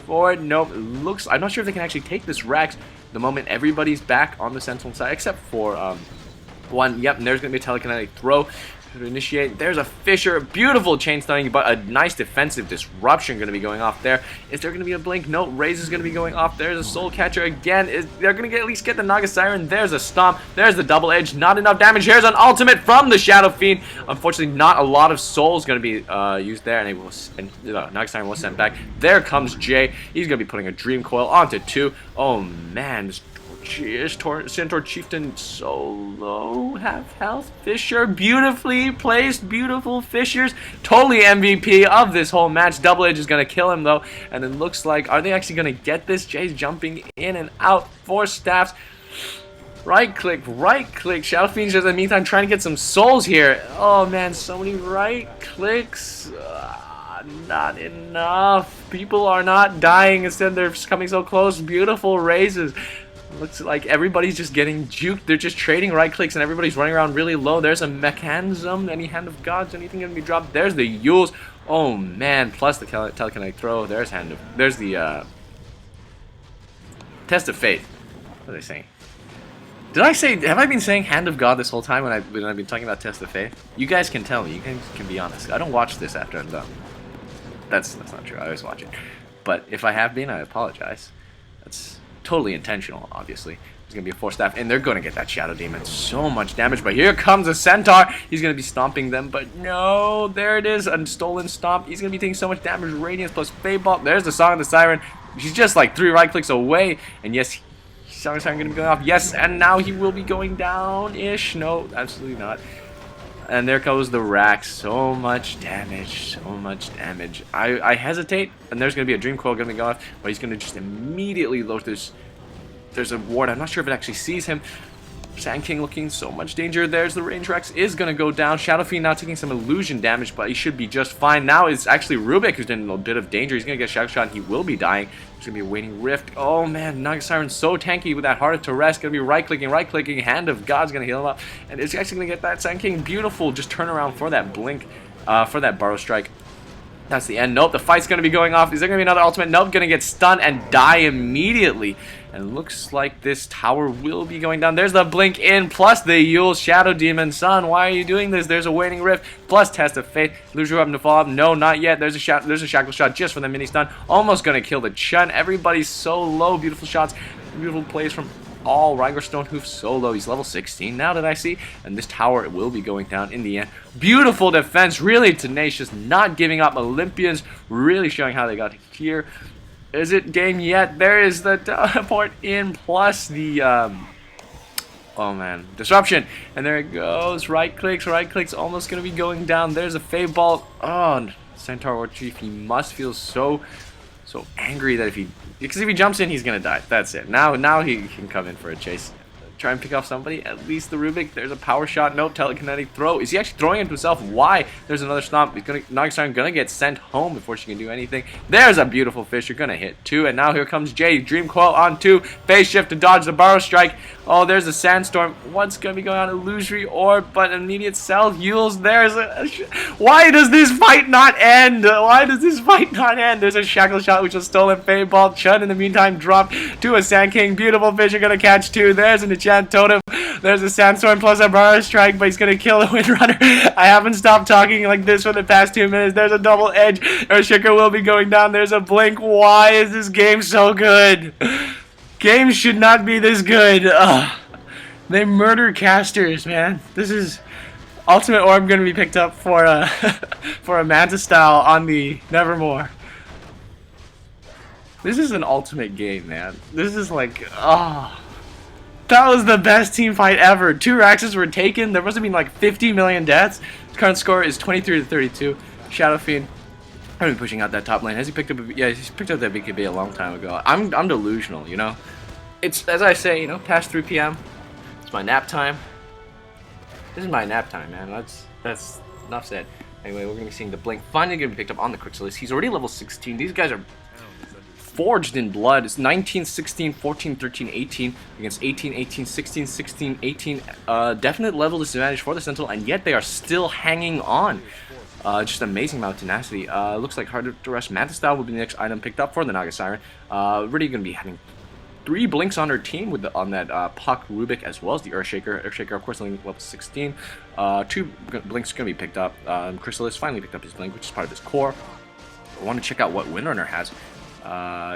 forward. Nope. Looks. I'm not sure if they can actually take this Rex the moment everybody's back on the Sentinel side, except for one. Yep, and there's going to be a telekinetic throw to initiate. There's a Fissure, beautiful chain stunning, but a nice defensive disruption going to be going off there. Is there going to be a blink? No, Raze is going to be going off. There's a Soul Catcher again. They're going to at least get the Naga Siren. There's a Stomp. There's the Double Edge. Not enough damage. Here's an ultimate from the Shadow Fiend. Unfortunately, not a lot of souls going to be used there, and Naga Siren was sent back. There comes Jay. He's going to be putting a Dream Coil onto 2. Oh man, Centaur Chieftain so low, half health. Fissure, beautifully placed, beautiful fissures. Totally MVP of this whole match. Double Edge is going to kill him though, and it looks like, are they actually going to get this? Jay's jumping in and out. 4 staffs. Right click. Shadow Fiend's just in the meantime trying to get some souls here. Oh man, so many right clicks. Not enough. People are not dying. Instead, they're coming so close. Beautiful raises. Looks like everybody's just getting juked. They're just trading right clicks and everybody's running around really low. There's a Mechanism. Any Hand of Gods. Anything going to be dropped. There's the Yules. Oh man. Plus the telekinetic throw. There's the Test of Fate. What are they saying? Have I been saying Hand of God this whole time when I've been talking about Test of Fate? You guys can tell me. You guys can be honest. I don't watch this after I'm done. That's not true. I always watch it. But if I have been, I apologize. That's totally intentional, obviously. There's going to be a 4 staff, and they're going to get that Shadow Demon. So much damage, but here comes a Centaur. He's going to be stomping them, but no, there it is, a stolen stomp. He's going to be taking so much damage. Radiance plus Fable. There's the Song of the Siren. She's just like 3 right clicks away, and yes, Song of the Siren going to be going off. Yes, and now he will be going down-ish. No, absolutely not. And there goes the rack. So much damage. I hesitate, and there's going to be a Dream Coil going to go off, but he's going to just immediately load this. There's a ward. I'm not sure if it actually sees him. Sand King looking so much danger. There's the Range Rex is going to go down. Shadow Fiend now taking some illusion damage, but he should be just fine. Now it's actually Rubik who's in a bit of danger. He's going to get Shadow Shot, and he will be dying. There's going to be a Waning Rift. Oh man, Naga Siren's so tanky with that Heart of Rest. Going to be right clicking. Hand of God's going to heal him up, and it's actually going to get that Sand King. Beautiful, just turn around for that blink, for that Burrow Strike. That's the end. Nope, the fight's going to be going off. Is there going to be another ultimate? Nope, going to get stunned and die immediately. And looks like this tower will be going down. There's the blink in, plus the Yule Shadow Demon. Son, why are you doing this? There's a Waning Rift, plus Test of Fate. Lose your weapon to fall up. No, not yet. There's a Shackle Shot just for the mini stun. Almost going to kill the Chun. Everybody's so low. Beautiful shots. Beautiful plays from all. Rygor Stonehoof so low. He's level 16 now that I see. And this tower will be going down in the end. Beautiful defense. Really tenacious. Not giving up. Olympians really showing how they got here. Is it game yet? There is the teleport in, plus the oh man, disruption, and there it goes. Right clicks, almost gonna be going down. There's a Fable. Oh, Centaur War Chief, he must feel so angry that because if he jumps in, he's gonna die. That's it. Now he can come in for a chase. Try and pick off somebody, at least the Rubik. There's a power shot, no telekinetic throw. Is he actually throwing it to himself? Why? There's another stomp. Naga Siren gonna get sent home before she can do anything. There's a beautiful fish. You're gonna hit 2, and now here comes Jay. Dream Coil on 2. Phase shift to dodge the Burrow Strike. Oh, there's a sandstorm. What's gonna be going on? Illusory orb, but immediate south. Yules. There's a. Why does this fight not end? Why does this fight not end? There's a shackle shot which was stolen. Fade ball. Chun in the meantime dropped to a Sand King. Beautiful fish are gonna catch two. There's an enchant totem. There's a sandstorm plus a bar strike, but he's gonna kill the Windrunner. I haven't stopped talking like this for the past 2 minutes. There's a double edge. Earthshaker will be going down. There's a blink. Why is this game so good? Games should not be this good. Ugh. They murder casters, man. This is ultimate orb gonna be picked up for a for a Manta style on the Nevermore. This is an ultimate game, man. This is like, oh, that was the best team fight ever. 2 Raxes were taken. There must have been like 50 million deaths. His current score is 23-32. Shadow Fiend. I've been pushing out that top lane. Has he picked up? Yeah, he's picked up that BKB a long time ago. I'm delusional, you know. It's, as I say, you know, past 3 p.m. It's my nap time. This is my nap time, man. That's enough said. Anyway, we're gonna be seeing the blink finally gonna be picked up on the Crixalis. He's already level 16. These guys are forged in blood. It's 19, 16, 14, 13, 18 against 18, 18, 16, 16, 18. Definite level disadvantage for the Sentinel, and yet they are still hanging on. Just amazing amount of tenacity. Looks like Hard to Rest Manta style will be the next item picked up for the Naga Siren. Really going to be having 3 blinks on her team with on that Puck Rubik as well as the Earthshaker. Earthshaker, of course, only level 16. 2 blinks going to be picked up. Chrysalis finally picked up his blink, which is part of his core. I want to check out what Windrunner has.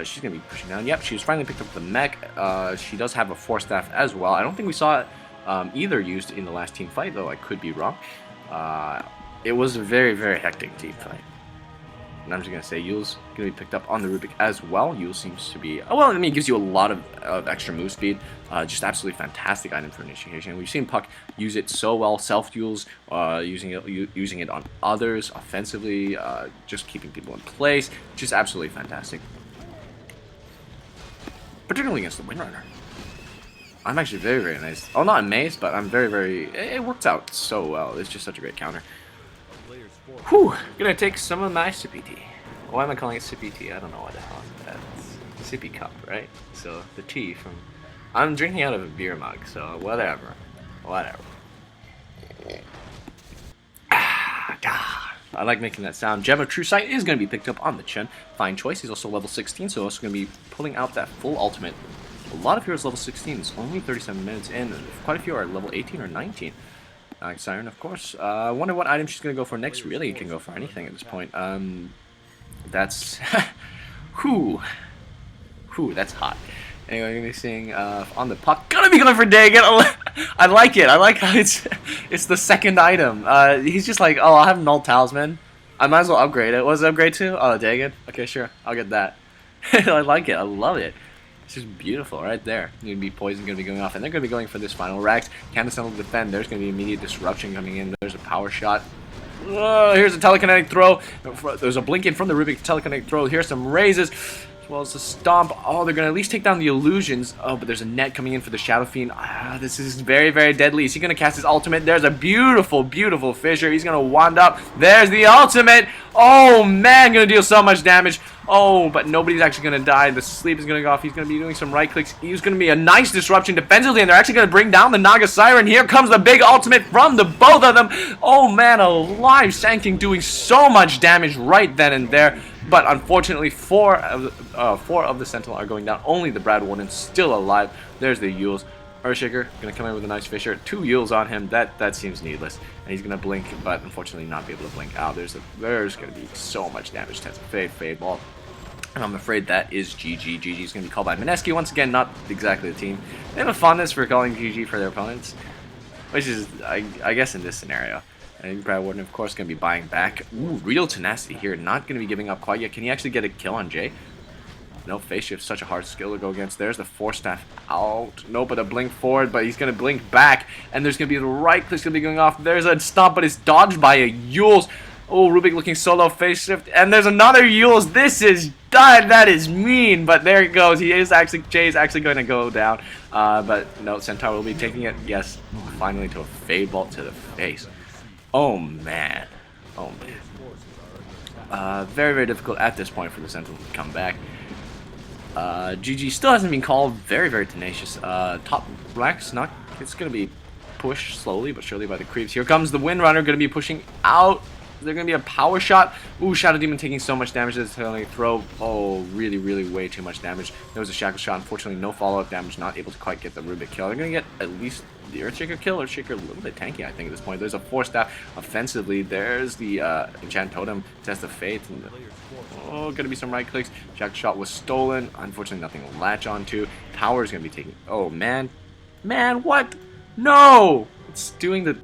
She's going to be pushing down. Yep, she's finally picked up the mech. She does have a Force Staff as well. I don't think we saw it either used in the last team fight, though I could be wrong. It was a very, very hectic team fight. And I'm just going to say Yule's going to be picked up on the Rubik as well. Yule seems to be, well, I mean, it gives you a lot of extra move speed. Just absolutely fantastic item for initiation. We've seen Puck use it so well. Self-Yules, using it on others offensively, just keeping people in place. Just absolutely fantastic. Particularly against the Windrunner. I'm actually very, very nice. Oh, not amazed, but I'm very, very, it works out so well. It's just such a great counter. Whew, gonna take some of my sippy tea. Why am I calling it sippy tea? I don't know what the hell that's. Sippy cup, right? So the tea from. I'm drinking out of a beer mug, so whatever. Whatever. I like making that sound. Gem of True Sight is going to be picked up on the Chen. Fine choice. He's also level 16, so also going to be pulling out that full ultimate. A lot of heroes level 16. It's only 37 minutes in. Quite a few are level 18 or 19. Siren, of course. I wonder what item she's going to go for next. Really, you can go for anything at this point. That's... Whew, that's hot. Anyway, we're going to be seeing on the Puck. Gonna be going for Dagon! I like it. I like how it's the second item. He's just like, oh, I'll have Null Talisman. I might as well upgrade it. What does it upgrade to? Oh, Dagon? Okay, sure. I'll get that. I like it. I love it. It's just beautiful right there. Going to be Poison going to be going off, and they're going to be going for this final Rax. Can the Sentinel defend? There's going to be immediate disruption coming in. There's a power shot. Oh, here's a telekinetic throw. There's a blink in from the Rubik telekinetic throw. Here's some raises, as well as the stomp. Oh, they're going to at least take down the illusions. Oh, but there's a net coming in for the Shadow Fiend. This is very, very deadly. Is he going to cast his ultimate? There's a beautiful, beautiful fissure. He's going to wand up. There's the ultimate. Oh, man, going to deal so much damage. Oh, but nobody's actually going to die. The sleep is going to go off. He's going to be doing some right clicks. He's going to be a nice disruption defensively, and they're actually going to bring down the Naga Siren. Here comes the big ultimate from the both of them. Oh, man, alive. Sand King doing so much damage right then and there. But unfortunately, four of the Sentinel are going down. Only the Brad Warden still alive. There's the Yules. Earthshaker going to come in with a nice Fisher. 2 Yules on him. That seems needless. And he's going to blink, but unfortunately not be able to blink out. There's going to be so much damage. That's a fade ball. And I'm afraid that is GG. GG is going to be called by Mineski. Once again, not exactly the team. They have a fondness for calling GG for their opponents, which is, I guess, in this scenario. I think Brad Warden, of course, going to be buying back. Ooh, real tenacity here. Not going to be giving up quite yet. Can he actually get a kill on Jay? No, Face Shift, such a hard skill to go against. There's the Force Staff out. No, but a blink forward, but he's going to blink back. And there's going to be the right click's going to be going off. There's a stomp, but it's dodged by a Yules. Oh, Rubik looking solo Face Shift. And there's another Yules. This is done. That is mean. But there it goes. Jay is actually going to go down. But no, Centaur will be taking it. Yes, finally to a Fade Bolt to the face. Oh, man. Oh, man. Very, very difficult at this point for the Sentinel to come back. GG still hasn't been called. Very, very tenacious. Top Black's not. It's gonna be pushed slowly but surely by the creeps. Here comes the Windrunner, gonna be pushing out. Is there gonna be a power shot? Ooh, Shadow Demon taking so much damage that it's throw. Oh, really, really way too much damage. There was a Shackle shot. Unfortunately, no follow-up damage. Not able to quite get the Rubik kill. They're gonna get at least the Earthshaker kill. Earthshaker a little bit tanky, I think, at this point. There's a Force Staff offensively. There's the Enchant Totem, Test of Fate. And oh, gonna be some right clicks. Shackle shot was stolen. Unfortunately, nothing to latch onto. Power is gonna be taking. Oh man, man, what? No! It's doing the.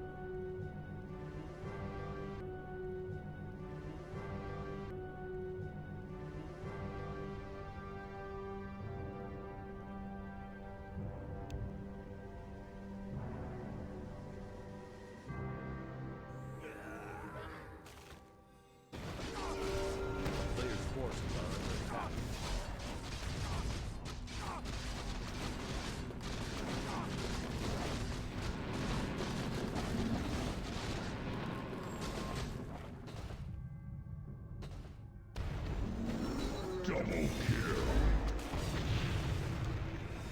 Double kill.